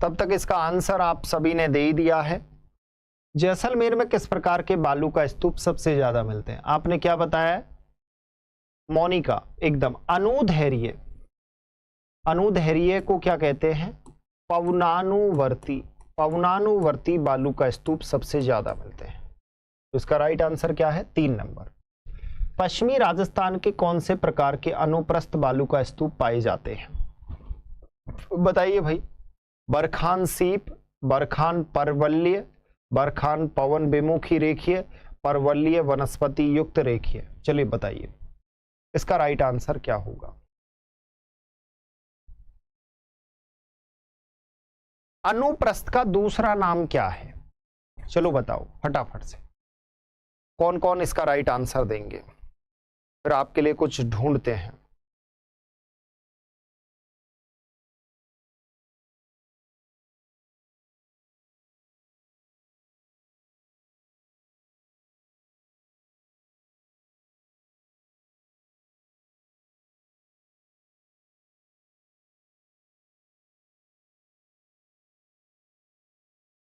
तब तक इसका आंसर आप सभी ने दे ही दिया है। जैसलमेर में किस प्रकार के बालू का स्तूप सबसे ज्यादा मिलते हैं? आपने क्या बताया? मोनिका, एकदम। अनुदैर्घ्य, अनुदैर्घ्य को क्या कहते हैं? पवनानुवर्ती। पवनानुवर्ती बालू का स्तूप सबसे ज्यादा मिलते हैं। तो इसका राइट आंसर क्या है? 3 नंबर। पश्चिमी राजस्थान के कौन से प्रकार के अनुप्रस्थ बालू का स्तूप पाए जाते हैं? बताइए भाई। बरखान सीप, बरखान परवल्य, बरखान पवन विमुखी रेखीय, परवल्य वनस्पति युक्त रेखीय। चलिए बताइए इसका राइट आंसर क्या होगा? अनुप्रस्थ का दूसरा नाम क्या है? चलो बताओ फटाफट से, कौन कौन इसका राइट आंसर देंगे? फिर आपके लिए कुछ ढूंढते हैं।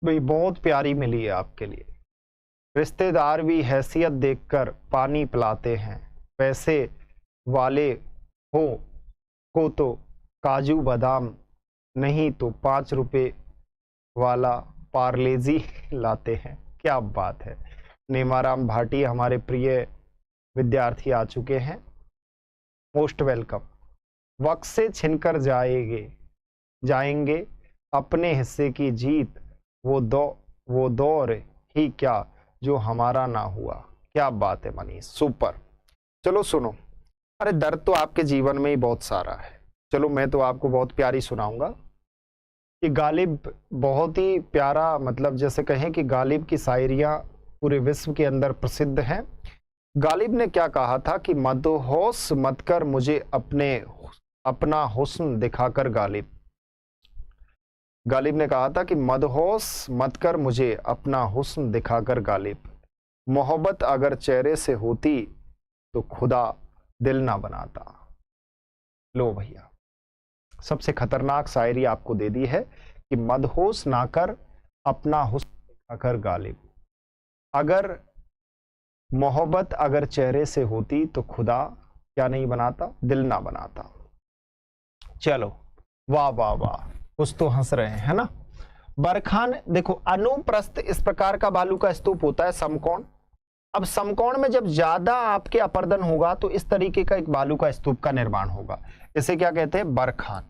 भाई बहुत प्यारी मिली है आपके लिए। रिश्तेदार भी हैसियत देखकर पानी पिलाते हैं, पैसे वाले हो को तो काजू बादाम, नहीं तो 5 रुपए वाला पार्लेजी लाते हैं। क्या बात है। नेमाराम भाटी हमारे प्रिय विद्यार्थी आ चुके हैं। Most welcome. वक्त से छिनकर जाएंगे जाएंगे अपने हिस्से की जीत, वो दौर ही क्या जो हमारा ना हुआ। क्या बात है मनीष, सुपर। चलो सुनो, अरे दर्द तो आपके जीवन में ही बहुत सारा है। चलो मैं तो आपको बहुत प्यारी सुनाऊंगा कि गालिब बहुत ही प्यारा, मतलब जैसे कहें कि गालिब की शायरियां पूरे विश्व के अंदर प्रसिद्ध हैं। गालिब ने क्या कहा था कि मदहोश मत कर मुझे अपना हुस्न दिखाकर गालिब। गालिब ने कहा था कि मदहोश मत कर मुझे अपना हुस्न दिखाकर गालिब, मोहब्बत अगर चेहरे से होती तो खुदा दिल ना बनाता। लो भैया, सबसे खतरनाक शायरी आपको दे दी है कि मदहोश ना कर अपना हुस्न दिखाकर गालिब, अगर मोहब्बत अगर चेहरे से होती तो खुदा क्या नहीं बनाता, दिल ना बनाता। चलो, वाह वाह वाह, कुछ तो हंस रहे हैं, है ना। बरखान, देखो अनुप्रस्थ इस प्रकार का बालू का स्तूप होता है, समकोण। अब समकोण में जब ज्यादा आपके अपर्दन होगा तो इस तरीके का एक बालू का स्तूप का निर्माण होगा। इसे क्या कहते हैं, बरखान।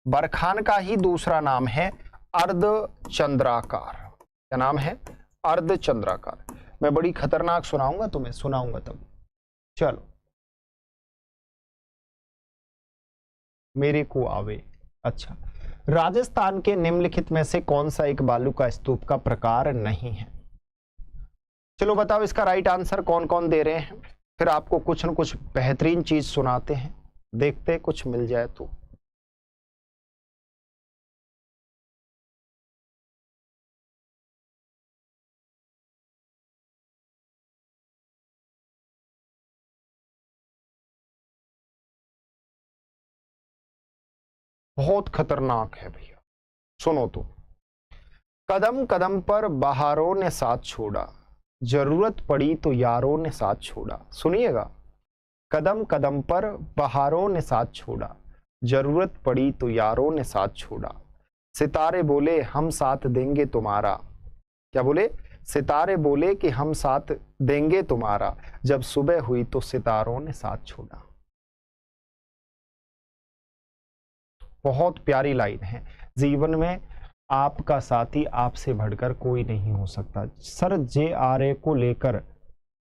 बरखान का ही दूसरा नाम है अर्धचंद्राकार। क्या नाम है, अर्धचंद्राकार। मैं बड़ी खतरनाक सुनाऊंगा तुम्हें, सुनाऊंगा तब। चलो, मेरे को आवे। अच्छा, राजस्थान के निम्नलिखित में से कौन सा एक बालू का स्तूप का प्रकार नहीं है। चलो बताओ इसका राइट आंसर कौन कौन दे रहे हैं, फिर आपको कुछ न कुछ बेहतरीन चीज सुनाते हैं, देखते कुछ मिल जाए तो। बहुत खतरनाक है भैया, सुनो तो। कदम कदम पर बहारों ने साथ छोड़ा, जरूरत पड़ी तो यारों ने साथ छोड़ा। सुनिएगा, कदम कदम पर बहारों ने साथ छोड़ा, जरूरत पड़ी तो यारों ने साथ छोड़ा। सितारे बोले हम साथ देंगे तुम्हारा। क्या बोले, सितारे बोले कि हम साथ देंगे तुम्हारा, जब सुबह हुई तो सितारों ने साथ छोड़ा। बहुत प्यारी लाइन है। जीवन में आपका साथी आपसे बढ़कर कोई नहीं हो सकता। सर JRA को लेकर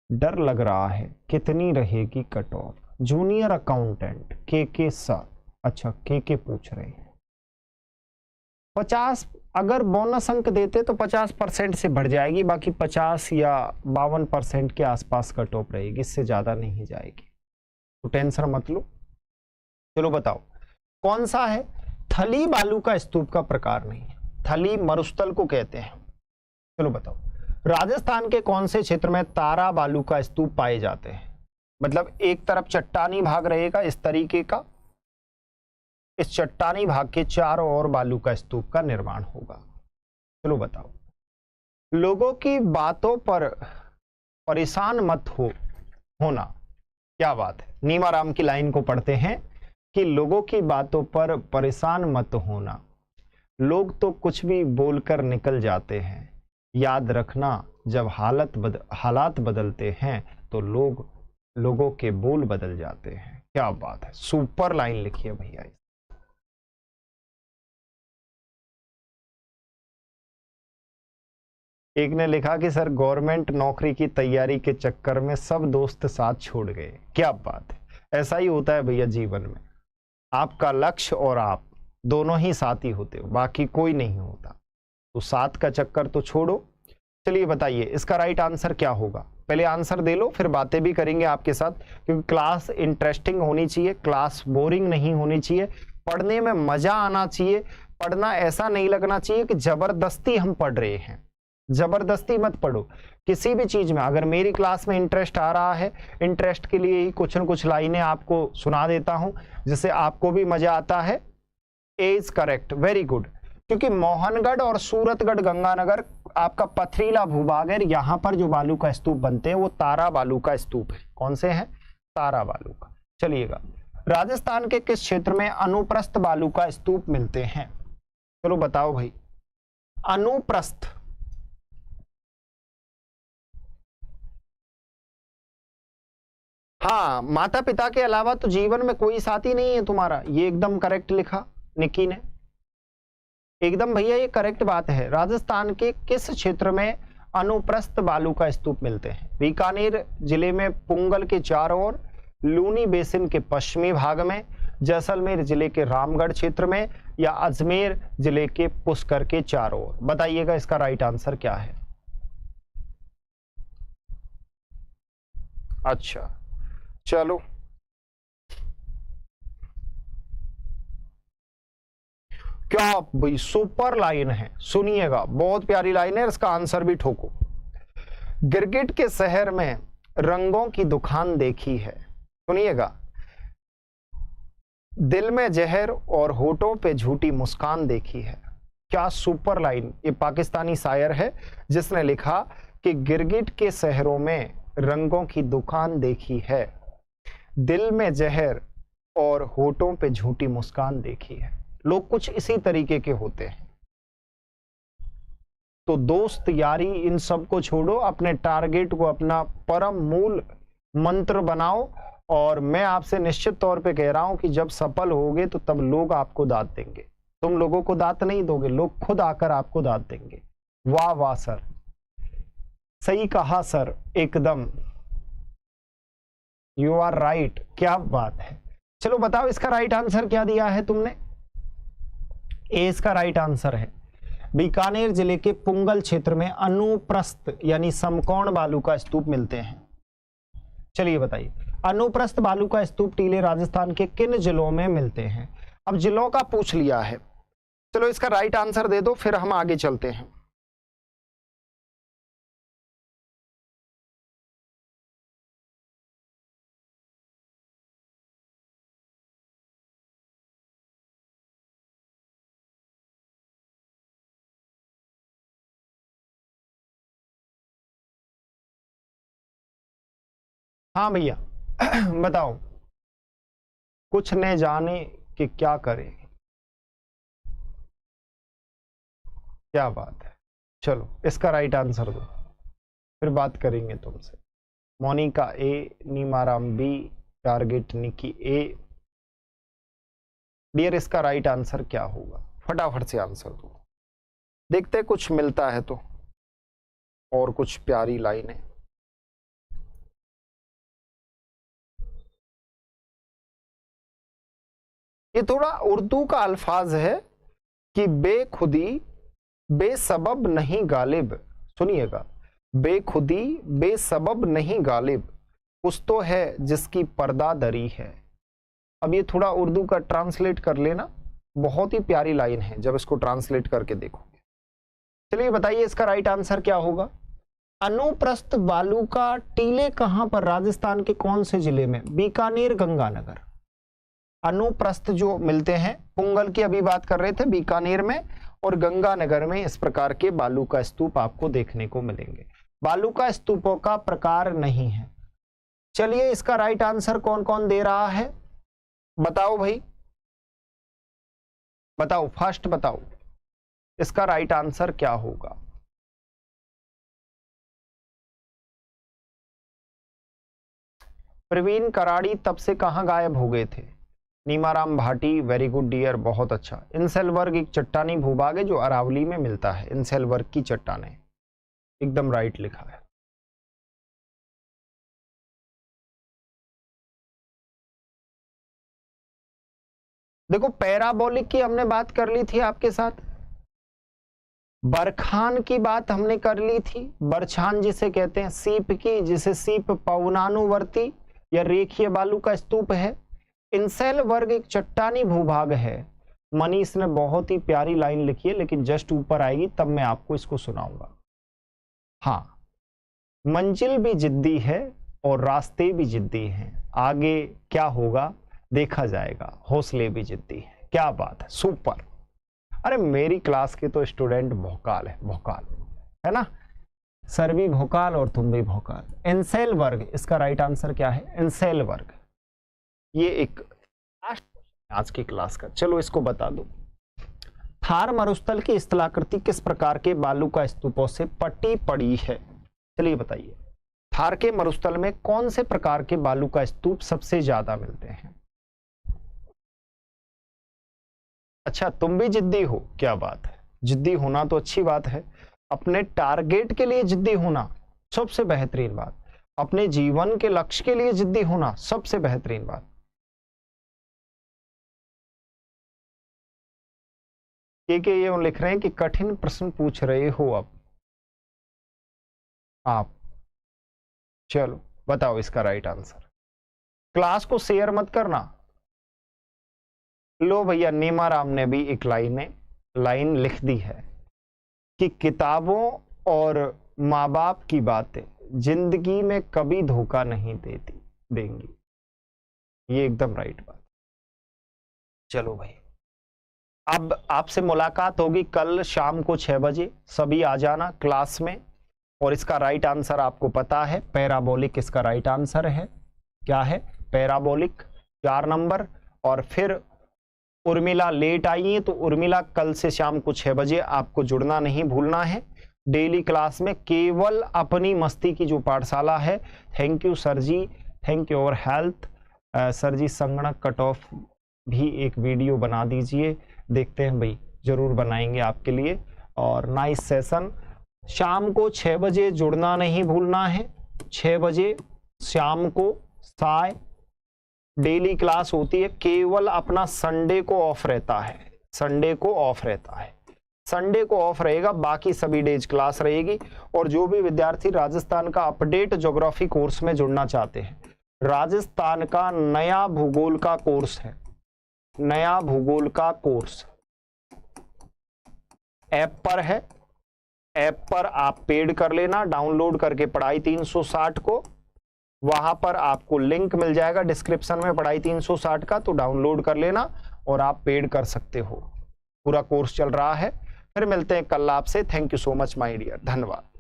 डर लग रहा है, कितनी रहेगी कट ऑफ। जूनियर अकाउंटेंट के सर, अच्छा के पूछ रहे हैं। 50 अगर बोनस अंक देते तो 50% से बढ़ जाएगी, बाकी 50 या 52% के आसपास कट ऑफ रहेगी, इससे ज्यादा नहीं जाएगी, तो टेंशन मत लो। चलो बताओ कौन सा है। थली बालू का स्तूप का प्रकार नहीं है, थली मरुस्थल को कहते हैं। चलो बताओ राजस्थान के कौन से क्षेत्र में तारा बालू का स्तूप पाए जाते हैं। मतलब एक तरफ चट्टानी भाग रहेगा इस तरीके का, इस चट्टानी भाग के चारों ओर बालू का स्तूप का निर्माण होगा। चलो बताओ, लोगों की बातों पर परेशान मत होना। क्या बात है, नीमाराम की लाइन को पढ़ते हैं कि लोगों की बातों पर परेशान मत होना, लोग तो कुछ भी बोलकर निकल जाते हैं, याद रखना जब हालात बदलते हैं तो लोगों के बोल बदल जाते हैं। क्या बात है, सुपर लाइन लिखी है भैया। एक ने लिखा कि सर गवर्नमेंट नौकरी की तैयारी के चक्कर में सब दोस्त साथ छोड़ गए। क्या बात है, ऐसा ही होता है भैया जीवन में, आपका लक्ष्य और आप दोनों ही साथी होते हो, बाकी कोई नहीं होता, तो साथ का चक्कर तो छोड़ो। चलिए बताइए इसका राइट आंसर क्या होगा। पहले आंसर दे लो, फिर बातें भी करेंगे आपके साथ, क्योंकि क्लास इंटरेस्टिंग होनी चाहिए, क्लास बोरिंग नहीं होनी चाहिए, पढ़ने में मजा आना चाहिए। पढ़ना ऐसा नहीं लगना चाहिए कि जबरदस्ती हम पढ़ रहे हैं, जबरदस्ती मत पढ़ो किसी भी चीज में। अगर मेरी क्लास में इंटरेस्ट आ रहा है, इंटरेस्ट के लिए ही कुछ न कुछ लाइनें आपको सुना देता हूं जिससे आपको भी मजा आता है। ए इज करेक्ट, वेरी गुड। क्योंकि मोहनगढ़ और सूरतगढ़ गंगानगर आपका पथरीला भूभाग है, यहां पर जो बालू का स्तूप बनते हैं वो तारा बालू का स्तूप है। कौन से हैं, तारा बालू का। चलिएगा, राजस्थान के किस क्षेत्र में अनुप्रस्थ बालू का स्तूप मिलते हैं। चलो बताओ भाई, अनुप्रस्थ। हाँ, माता पिता के अलावा तो जीवन में कोई साथी नहीं है तुम्हारा, ये एकदम करेक्ट लिखा निकी ने। एकदम भैया ये करेक्ट बात है। राजस्थान के किस क्षेत्र में अनुप्रस्थ बालू का स्तूप मिलते हैं? बीकानेर जिले में पुंगल के चारों ओर, लूनी बेसिन के पश्चिमी भाग में, जैसलमेर जिले के रामगढ़ क्षेत्र में, या अजमेर जिले के पुष्कर के चारों ओर? बताइएगा इसका राइट आंसर क्या है। अच्छा चलो, क्या भाई सुपर लाइन है, सुनिएगा, बहुत प्यारी लाइन है, इसका आंसर भी ठोको। गिरगिट के शहर में रंगों की दुकान देखी है, सुनिएगा, दिल में जहर और होठों पे झूठी मुस्कान देखी है। क्या सुपर लाइन। ये पाकिस्तानी शायर है जिसने लिखा कि गिरगिट के शहरों में रंगों की दुकान देखी है, दिल में जहर और होठों पे झूठी मुस्कान देखी है। लोग कुछ इसी तरीके के होते हैं। तो दोस्त यारी इन सब को छोड़ो, अपने टारगेट को अपना परम मूल मंत्र बनाओ, और मैं आपसे निश्चित तौर पे कह रहा हूं कि जब सफल होगे तो तब लोग आपको दाद देंगे। तुम लोगों को दाद नहीं दोगे, लोग खुद आकर आपको दाद देंगे। वाह वाह सर, सही कहा सर, एकदम यू आर राइट, क्या बात है। चलो बताओ इसका राइट आंसर क्या दिया है तुमने। ए इसका राइट आंसर है। बीकानेर जिले के पुंगल क्षेत्र में अनुप्रस्थ यानी समकोण बालू का स्तूप मिलते हैं। चलिए बताइए, अनुप्रस्थ बालू का स्तूप टीले राजस्थान के किन जिलों में मिलते हैं? अब जिलों का पूछ लिया है, चलो इसका राइट आंसर दे दो, फिर हम आगे चलते हैं। हाँ भैया बताओ। कुछ न जाने कि क्या करें, क्या बात है। चलो इसका राइट आंसर दो, फिर बात करेंगे तुमसे। मोनिका ए, नीमाराम बी, टारगेट निकी ए। डियर इसका राइट आंसर क्या होगा? फटाफट से आंसर दो, देखते कुछ मिलता है तो, और कुछ प्यारी लाइनें। ये थोड़ा उर्दू का अल्फाज है कि बेखुदी बेसबब नहीं गालिब। सुनिएगा, बेखुदी बेसबब नहीं गालिब, कुछ तो है जिसकी पर्दादरी है। अब ये थोड़ा उर्दू का ट्रांसलेट कर लेना, बहुत ही प्यारी लाइन है जब इसको ट्रांसलेट करके देखोगे। चलिए बताइए इसका राइट आंसर क्या होगा। अनुप्रस्थ बालू का टीले कहां पर, राजस्थान के कौन से जिले में? बीकानेर, गंगानगर। अनुप्रस्थ जो मिलते हैं, पुंगल की अभी बात कर रहे थे, बीकानेर में और गंगानगर में इस प्रकार के बालू का स्तूप आपको देखने को मिलेंगे। बालू का स्तूपों का प्रकार नहीं है। चलिए इसका राइट आंसर कौन कौन दे रहा है, बताओ भाई, बताओ फर्स्ट बताओ इसका राइट आंसर क्या होगा। प्रवीण कराड़ी तब से कहां गायब हो गए थे? नीमाराम भाटी, वेरी गुड डियर, बहुत अच्छा। इंसेलवर्ग एक चट्टानी भूभाग है जो अरावली में मिलता है। इंसेलवर्ग की चट्टानें, एकदम राइट लिखा है। देखो पैराबोलिक की हमने बात कर ली थी आपके साथ, बरखान की बात हमने कर ली थी, बरछान जिसे कहते हैं, सीप की जिसे सीप पवनानुवर्ती या रेखीय बालू का स्तूप है। इंसेल वर्ग एक चट्टानी भूभाग है। मनीष ने बहुत ही प्यारी लाइन लिखी है, लेकिन जस्ट ऊपर आएगी तब मैं आपको इसको सुनाऊंगा। हाँ, मंजिल भी जिद्दी है और रास्ते भी जिद्दी हैं, आगे क्या होगा देखा जाएगा, हौसले भी जिद्दी है। क्या बात है, सुपर। अरे मेरी क्लास के तो स्टूडेंट भौकाल है, भौकाल है ना, सर भी भौकाल और तुम भी भौकाल। इंसेल वर्ग, इसका राइट आंसर क्या है? इंसेल वर्ग। ये एक आज की क्लास का, चलो इसको बता दो। थार मरुस्थल की स्थलाकृति किस प्रकार के बालू का स्तूपों से पटी पड़ी है? चलिए बताइए, थार के मरुस्थल में कौन से प्रकार के बालू का स्तूप सबसे ज्यादा मिलते हैं? अच्छा, तुम भी जिद्दी हो, क्या बात है। जिद्दी होना तो अच्छी बात है, अपने टारगेट के लिए जिद्दी होना सबसे बेहतरीन बात, अपने जीवन के लक्ष्य के लिए जिद्दी होना सबसे बेहतरीन बात। के ये लिख रहे हैं कि कठिन प्रश्न पूछ रहे हो अब आप। चलो बताओ इसका राइट आंसर। क्लास को शेयर मत करना। लो भैया, नीमा राम ने भी एक लाइन लिख दी है कि किताबों और माँ बाप की बातें जिंदगी में कभी धोखा नहीं देंगी। ये एकदम राइट बात। चलो भाई, अब आपसे मुलाकात होगी कल शाम को 6 बजे, सभी आ जाना क्लास में। और इसका राइट आंसर आपको पता है, पैराबोलिक इसका राइट आंसर है। क्या है? Parabolic, 4 number. और फिर उर्मिला लेट आई है, तो उर्मिला कल से शाम को 6 बजे आपको जुड़ना नहीं भूलना है डेली क्लास में, केवल अपनी मस्ती की जो पाठशाला है। Thank you sir ji, thank you और हेल्थ। सर जी संगणक कट ऑफ भी एक वीडियो बना दीजिए, देखते हैं भाई, जरूर बनाएंगे आपके लिए। और नाइस सेशन। शाम को 6 बजे जुड़ना नहीं भूलना है। 6 बजे शाम को साय डेली क्लास होती है, केवल अपना संडे को ऑफ रहता है। संडे को ऑफ रहता है, संडे को ऑफ रहेगा, बाकी सभी डेज क्लास रहेगी। और जो भी विद्यार्थी राजस्थान का अपडेट ज्योग्राफी कोर्स में जुड़ना चाहते हैं, राजस्थान का नया भूगोल का कोर्स है, नया भूगोल का कोर्स ऐप पर है। ऐप पर आप पेड कर लेना, डाउनलोड करके पढ़ाई 360 को, वहां पर आपको लिंक मिल जाएगा डिस्क्रिप्शन में पढ़ाई 360 का, तो डाउनलोड कर लेना और आप पेड कर सकते हो। पूरा कोर्स चल रहा है। फिर मिलते हैं कल आपसे। Thank you so much my dear, धन्यवाद।